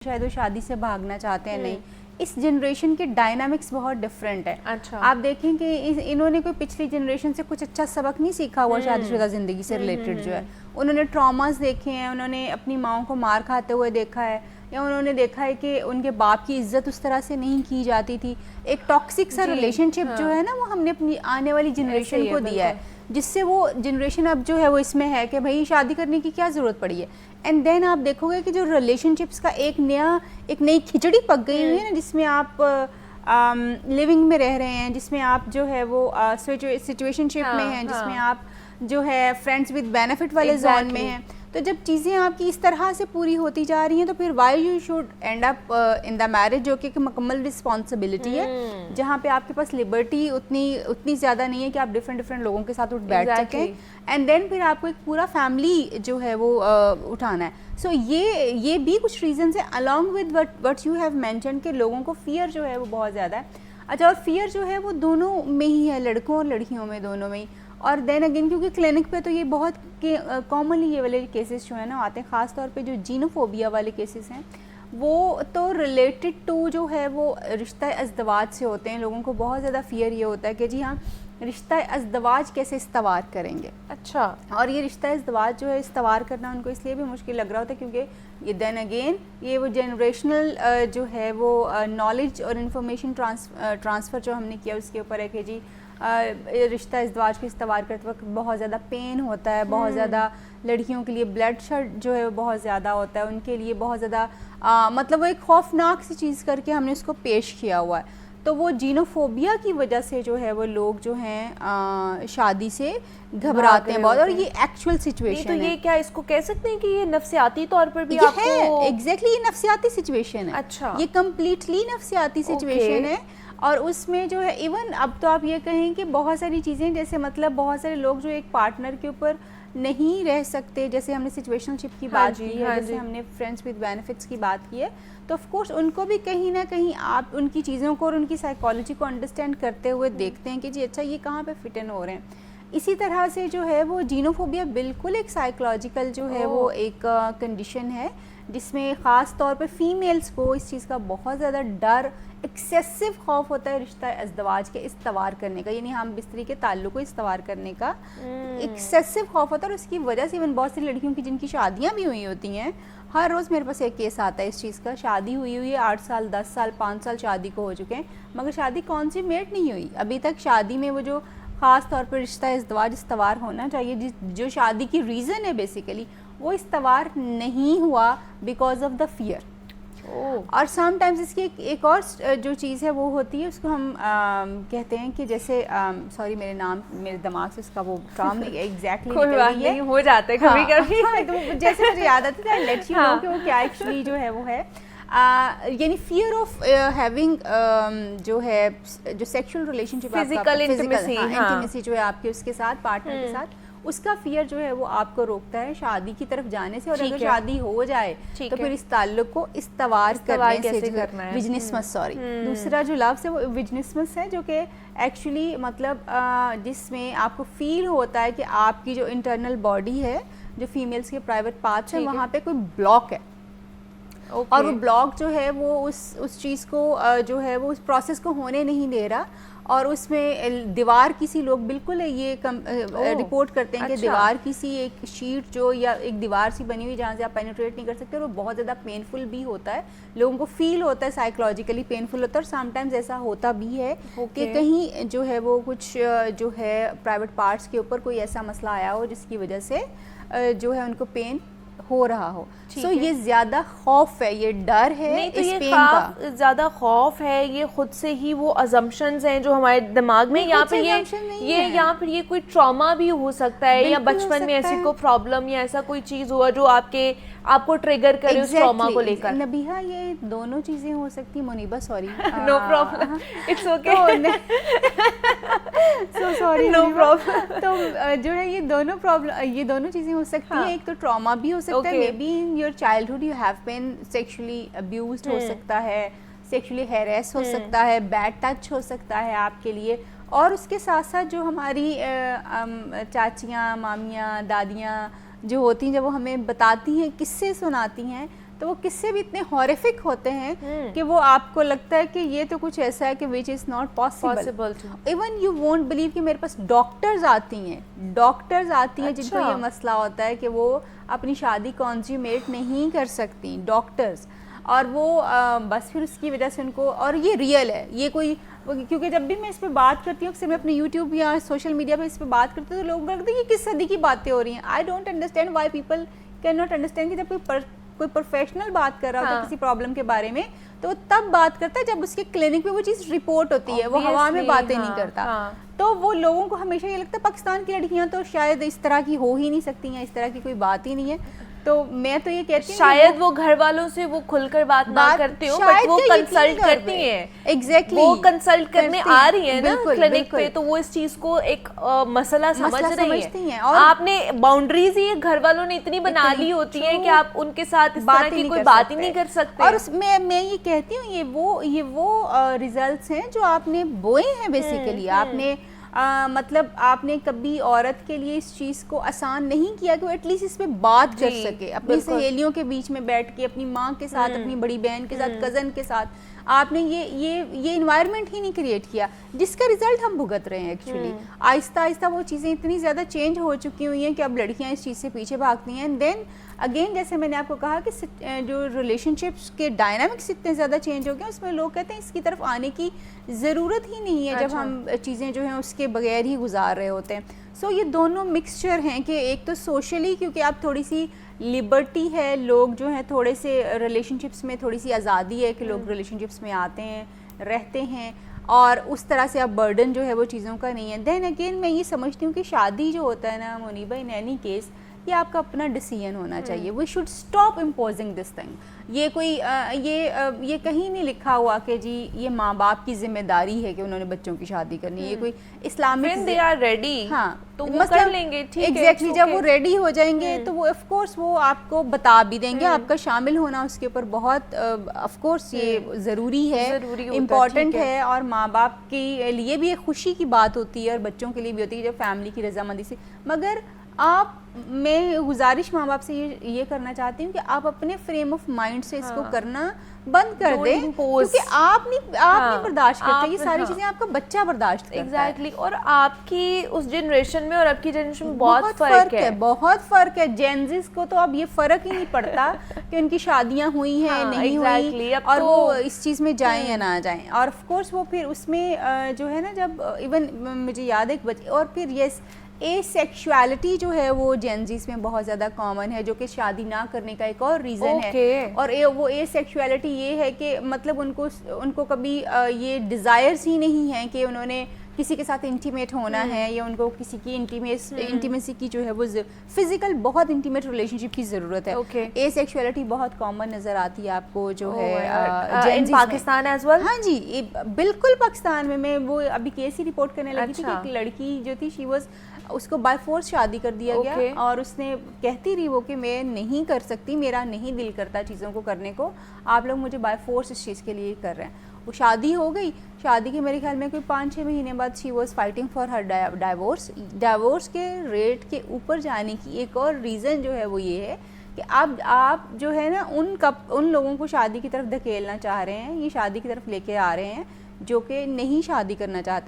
شاید وہ شادی سے بھاگنا چاہتے ہیں. نہیں, اس جنریشن کے ڈائنامکس بہت ڈفرینٹ ہے. آپ دیکھیں کہ انہوں نے کوئی پچھلی جنریشن سے کچھ اچھا سبق نہیں سیکھا ہوا شادی شدہ زندگی سے ریلیٹڈ جو ہے. انہوں نے ٹراماز دیکھے ہیں, انہوں نے اپنی ماؤں کو مار کھاتے ہوئے دیکھا ہے, یا انہوں نے دیکھا ہے کہ ان کے باپ کی عزت اس طرح سے نہیں کی جاتی تھی. ایک ٹاکسک سا ریلیشن شپ جو ہے نا وہ ہم نے اپنی آنے والی جنریشن کو دیا ہے, جس سے وہ جنریشن اب جو ہے وہ اس میں ہے کہ بھائی شادی کرنے کی کیا ضرورت پڑی ہے. اینڈ دین آپ دیکھو گے کہ جو ریلیشن شپس کا ایک نئی کھچڑی پک گئی ہوئی ہے نا, جس میں آپ لیونگ میں رہ رہے ہیں, جس میں آپ جو ہے وہ سچویشن شپ میں ہیں, جس میں آپ جو ہے فرینڈس ود بینیفٹ والے زون میں ہیں. تو جب چیزیں آپ کی اس طرح سے پوری ہوتی جا رہی ہیں تو پھر why you should and up in the marriage, جو کہ ایک مکمل رسپانسبلٹی ہے, جہاں پہ آپ کے پاس لبرٹی اتنی زیادہ نہیں ہے کہ آپ ڈفرینٹ لوگوں کے ساتھ اٹھ بیٹھ سکیں. اینڈ دین پھر آپ کو ایک پورا فیملی جو ہے وہ اٹھانا ہے. سو یہ بھی کچھ ریزنس ہیں along with what you have mentioned کہ لوگوں کو فیئر جو ہے وہ بہت زیادہ ہے. اچھا, اور فیئر جو ہے وہ دونوں میں ہی ہے, لڑکوں اور لڑکیوں میں دونوں میں ہی. اور دین اگین کیونکہ کلینک پہ تو یہ بہت کامنلی یہ والے کیسز جو ہیں نا آتے ہیں, خاص طور پہ جو جینوفوبیا والے کیسز ہیں وہ تو ریلیٹڈ ٹو جو ہے وہ رشتہ ازدواج سے ہوتے ہیں. لوگوں کو بہت زیادہ فیئر یہ ہوتا ہے کہ جی ہاں رشتہ ازدواج کیسے استوار کریں گے. اچھا, اور یہ رشتہ ازدواج جو ہے استوار کرنا ان کو اس لیے بھی مشکل لگ رہا ہوتا ہے کیونکہ یہ دین اگین یہ وہ جنریشنل جو ہے وہ نالج اور انفارمیشن ٹرانسفر جو ہم نے کیا اس کے اوپر ہے کہ جی رشتہ ازدواج کو استوار کرتے وقت بہت زیادہ پین ہوتا ہے, بہت زیادہ لڑکیوں کے لیے بلڈ شیڈ جو ہے وہ بہت زیادہ ہوتا ہے, ان کے لیے بہت زیادہ مطلب وہ ایک خوفناک سی چیز کر کے ہم نے اس کو پیش کیا ہوا ہے. تو وہ جینوفوبیا کی وجہ سے جو ہے وہ لوگ جو ہیں شادی سے گھبراتے ہیں بہت, اور یہ ایکچوئل سچویشن ہے. تو یہ کیا اس کو کہہ سکتے ہیں کہ یہ نفسیاتی طور پر بھی آپ کو ایگزیکٹلی یہ نفسیاتی سچویشن ہے. اچھا, یہ کمپلیٹلی نفسیاتی سچویشن ہے. اور اس میں جو ہے ایون اب تو آپ یہ کہیں کہ بہت ساری چیزیں جیسے مطلب بہت سارے لوگ جو ایک پارٹنر کے اوپر نہیں رہ سکتے, جیسے ہم نے سچویشنل شپ کی بات کی ہے, جیسے ہم نے فرینڈس ود بینیفٹس کی بات کی ہے, تو آف کورس ان کو بھی کہیں نہ کہیں آپ ان کی چیزوں کو اور ان کی سائیکالوجی کو انڈرسٹینڈ کرتے ہوئے دیکھتے ہیں کہ جی اچھا یہ کہاں پہ فٹ ان ہو رہے ہیں. اسی طرح سے جو ہے وہ جینوفوبیا بالکل ایک سائیکولوجیکل جو ہے وہ ایک کنڈیشن ہے جس میں خاص طور پہ فیمیلز کو اس چیز کا بہت زیادہ ڈر, ایکسیسو خوف ہوتا ہے رشتہ ازدواج کے استوار کرنے کا, یعنی ہم بستری کے تعلق کو استوار کرنے کا ایکسیسو خوف ہوتا ہے. اور اس کی وجہ سے ایون بہت سی لڑکیوں کی جن کی شادیاں بھی ہوئی ہوتی ہیں, ہر روز میرے پاس ایک کیس آتا ہے اس چیز کا, شادی ہوئی ہے 8 سال 10 سال 5 سال شادی کو ہو چکے ہیں, مگر شادی کنسومیٹ نہیں ہوئی ابھی تک. شادی میں وہ جو خاص طور پر رشتہ ازدواج استوار ہونا چاہیے, جو شادی کی ریزن ہے بیسیکلی, وہ استوار نہیں ہوا بیکاز آف دا فیئر. اور سم ٹائمز اس کی ایک اور جو چیز ہے وہ ہوتی ہے, اس کو ہم کہتے ہیں کہ جیسے سوری میرے دماغ سے اس کا وہ کام ایگزیکٹلی ہو جاتا ہے کبھی کبھی, جیسے مجھے یاد آتی ہے لیٹ یو نو کہ وہ کیا ایکچولی جو ہے وہ ہے, یعنی فیئر آف ہیونگ جو ہے جو سیکشل ریلیشن شپ فزیکل انٹیمیسی جو ہے آپ کے اس کے ساتھ پارٹنر کے ساتھ, اس کا فیئر جو ہے وہ آپ کو روکتا ہے شادی کی طرف جانے سے. اور اگر شادی ہو جائے تو پھر اس تعلق کو استوار کرنے سے وجنسمس, دوسرا جو لفظ ہے وہ وجنسمس ہے, جو کہ ایکچولی مطلب جس میں آپ کو فیل ہوتا ہے کہ آپ کی جو انٹرنل باڈی ہے, جو فیمیلز کے پرائیویٹ پارٹس ہیں, وہاں پہ کوئی بلاک ہے. اور وہ بلاک جو ہے وہ اس چیز کو جو ہے وہ اس پروسیس کو ہونے نہیں دے رہا, اور اس میں دیوار کسی لوگ بالکل یہ رپورٹ کرتے ہیں کہ دیوار کسی ایک شیٹ جو یا ایک دیوار سی بنی ہوئی جہاں سے آپ پینیٹریٹ نہیں کر سکتے, اور وہ بہت زیادہ پینفل بھی ہوتا ہے, لوگوں کو فیل ہوتا ہے سائیکولوجیکلی پینفل ہوتا ہے. اور سم ٹائمز ایسا ہوتا بھی ہے کہ کہیں جو ہے وہ کچھ جو ہے پرائیویٹ پارٹس کے اوپر کوئی ایسا مسئلہ آیا ہو جس کی وجہ سے جو ہے ان کو پین ہو رہا ہو. سو یہ زیادہ خوف ہے, یہ ڈر ہے اس پین کا, زیادہ خوف ہے, یہ خود سے ہی وہ ازمپشنز ہیں جو ہمارے دماغ میں, یہاں پہ یہ کوئی ٹراما بھی ہو سکتا ہے, یا بچپن میں ایسی کوئی پرابلم یا ایسا کوئی چیز ہوا جو آپ کو ٹریگر کرے اس ٹراما کو لے کر. نبیہا یہ دونوں چیزیں ہو سکتی. Muniba sorry no problem, it's okay, so sorry no problem. تو جو ہے یہ دونوں چیزیں ہو سکتی ہیں. ایک تو ٹراما بھی ہو سکتا ہے, may be in your childhood you have been sexually abused ہو سکتا ہے, سیکشولی ہیریس ہو سکتا ہے, بیڈ ٹچ ہو سکتا ہے آپ کے لیے. اور اس کے ساتھ ساتھ جو ہماری چاچیاں, مامیاں, دادیاں جو ہوتی ہیں, جب وہ ہمیں بتاتی ہیں, قصے سناتی ہیں, تو وہ قصے بھی اتنے ہارفک ہوتے ہیں کہ وہ آپ کو لگتا ہے کہ یہ تو کچھ ایسا ہے کہ which is not possible. Even you won't believe کہ میرے پاس ڈاکٹرز آتی ہیں جن کو یہ مسئلہ ہوتا ہے کہ وہ اپنی شادی کنزیومیٹ نہیں کر سکتی, ڈاکٹرز, اور وہ بس پھر اس کی وجہ سے ان کو, اور یہ ریئل ہے, یہ کوئی, کیونکہ جب بھی میں اس پہ بات کرتی ہوں, اکثر میں اپنے یوٹیوب یا سوشل میڈیا پہ اس پہ بات کرتی ہوں تو لوگ لگتے ہیں کہ کس صدی کی باتیں ہو رہی ہیں. I don't understand why people can not understand کہ جب کوئی پروفیشنل بات کر رہا ہوتا ہے کسی پرابلم کے بارے میں تو وہ تب بات کرتا ہے جب اس کے کلینک پہ وہ چیز رپورٹ ہوتی ہے, وہ ہوا میں باتیں نہیں کرتا. تو وہ لوگوں کو ہمیشہ یہ لگتا ہے پاکستان کی لڑکیاں تو شاید اس طرح کی ہو ہی نہیں سکتی ہیں, اس طرح کی کوئی بات ہی نہیں ہے. تو میں تو یہ کہتی ہوں شاید وہ گھر والوں سے وہ کھل کر بات نہ کرتے ہو, بٹ وہ کنسلٹ کرتی ہیں. ایگزیکٹلی وہ کنسلٹ کرنے آ رہی ہیں نا کلینک پہ, تو وہ اس چیز کو ایک مسئلہ سمجھ رہی ہیں. آپ نے باؤنڈریز ہی گھر والوں نے اتنی بنا لی ہوتی ہیں کہ آپ ان کے ساتھ اس طرح کی کوئی بات ہی نہیں کر سکتے. اور میں یہ کہتی ہوں یہ وہ ریزلٹس ہیں جو آپ نے بوئے ہیں بیسیکلی. آپ نے مطلب آپ نے کبھی عورت کے لیے اس چیز کو آسان نہیں کیا کہ وہ ایٹ لیسٹ اس پہ بات کر سکے, اپنی سہیلیوں کے بیچ میں بیٹھ کے, اپنی ماں کے ساتھ, اپنی بڑی بہن کے ساتھ, کزن کے ساتھ. آپ نے یہ انوائرمنٹ ہی نہیں کریٹ کیا جس کا ریزلٹ ہم بھگت رہے ہیں. ایکچولی آہستہ آہستہ وہ چیزیں اتنی زیادہ چینج ہو چکی ہوئی ہیں کہ اب لڑکیاں اس چیز سے پیچھے بھاگتی ہیں. اینڈ دین اگین جیسے میں نے آپ کو کہا کہ جو ریلیشن شپس کے ڈائنامکس اتنے زیادہ چینج ہو گئے, اس میں لوگ کہتے ہیں اس کی طرف آنے کی ضرورت ہی نہیں ہے جب ہم چیزیں جو ہیں اس کے بغیر ہی گزار رہے ہوتے ہیں. سو یہ دونوں مکسچر ہیں کہ ایک تو سوشلی کیونکہ آپ تھوڑی سی لبرٹی ہے, لوگ جو ہیں تھوڑے سے ریلیشن شپس میں تھوڑی سی آزادی ہے کہ لوگ ریلیشن شپس میں آتے ہیں, رہتے ہیں, اور اس طرح سے اب برڈن جو ہے وہ چیزوں کا نہیں ہے. دین اگین میں یہ سمجھتی ہوں کہ شادی جو ہوتا ہے نا منیبہ, ان اینی کیس یہ آپ کا اپنا ڈیسیژن ہونا چاہیے. We should stop imposing this thing. یہ کوئی یہ کہیں نہیں لکھا ہوا کہ جی یہ ماں باپ کی ذمہ داری ہے کہ انہوں نے بچوں کی شادی کرنی ہے. یہ کوئی اسلامک دے آر ریڈی, ہاں تو وہ کر لیں گے. ایگزیکٹلی جب وہ ریڈی ہو جائیں گے تو وہ آف کورس وہ آپ کو بتا بھی دیں گے. آپ کا شامل ہونا اس کے اوپر بہت آف کورس یہ ضروری ہے, امپورٹنٹ ہے, اور ماں باپ کے لیے بھی ایک خوشی کی بات ہوتی ہے اور بچوں کے لیے بھی ہوتی ہے جب فیملی کی رضامندی سے. مگر میں گزارش ماں باپ سے یہ کرنا چاہتی ہوں کہ آپ اپنے فریم آف مائنڈ سے اس کو کرنا بند کر دیں, کیونکہ آپ نہیں برداشت کرتے, یہ ساری چیزیں آپ کا بچہ برداشت کرتا ہے. ایگزیکٹلی. اور آپ کی اس جنریشن میں اور اب کی جنریشن میں بہت فرق ہے, بہت فرق ہے. جینزیز کو تو اب یہ فرق ہی نہیں پڑتا کہ ان کی شادیاں ہوئی ہیں نہیں ہوئی, اور وہ اس چیز میں جائیں یا نہ جائیں. اور آف کورس وہ پھر اس میں جو ہے نا, جب ایون مجھے یاد ہے اور پھر یس اے سیکشوالٹی جو ہے وہ جینزیز میں بہت زیادہ کامن ہے, جو کہ شادی نہ کرنے کا ایک اور ریزن ہے. اور وہ اے سیکشوالٹی یہ ہے کہ مطلب ان کو کبھی یہ ڈیزائرز ہی نہیں ہیں کہ انہوں نے کسی کے ساتھ انٹیمیٹ ہونا ہے, یا ان کو کسی کی انٹیمیسی کی جو ہے وہ فزیکل بہت انٹیمیٹ ریلیشن شپ کی ضرورت ہے. اے سیکشوالٹی بہت کامن نظر آتی ہے آپ کو جو ہے پاکستان ایز ویل. ہاں جی بالکل پاکستان میں وہ ابھی کیس ہی رپورٹ کرنے لگی تھی کہ ایک لڑکی جو تھی اس کو بائی فورس شادی کر دیا گیا, اور اس نے کہتی رہی وہ کہ میں نہیں کر سکتی, میرا نہیں دل کرتا چیزوں کو کرنے کو, آپ لوگ مجھے بائی فورس اس چیز کے لیے کر رہے ہیں. وہ شادی ہو گئی, شادی کے میرے خیال میں کوئی 5-6 مہینے بعد she was fighting for her divorce. Divorce کے ریٹ کے اوپر جانے کی ایک اور ریزن جو ہے وہ یہ ہے کہ اب آپ جو ہے نا ان لوگوں کو شادی کی طرف دھکیلنا چاہ رہے ہیں, یہ شادی کی طرف لے کے آ رہے ہیں جو کہ نہیں شادی کرنا چاہتے.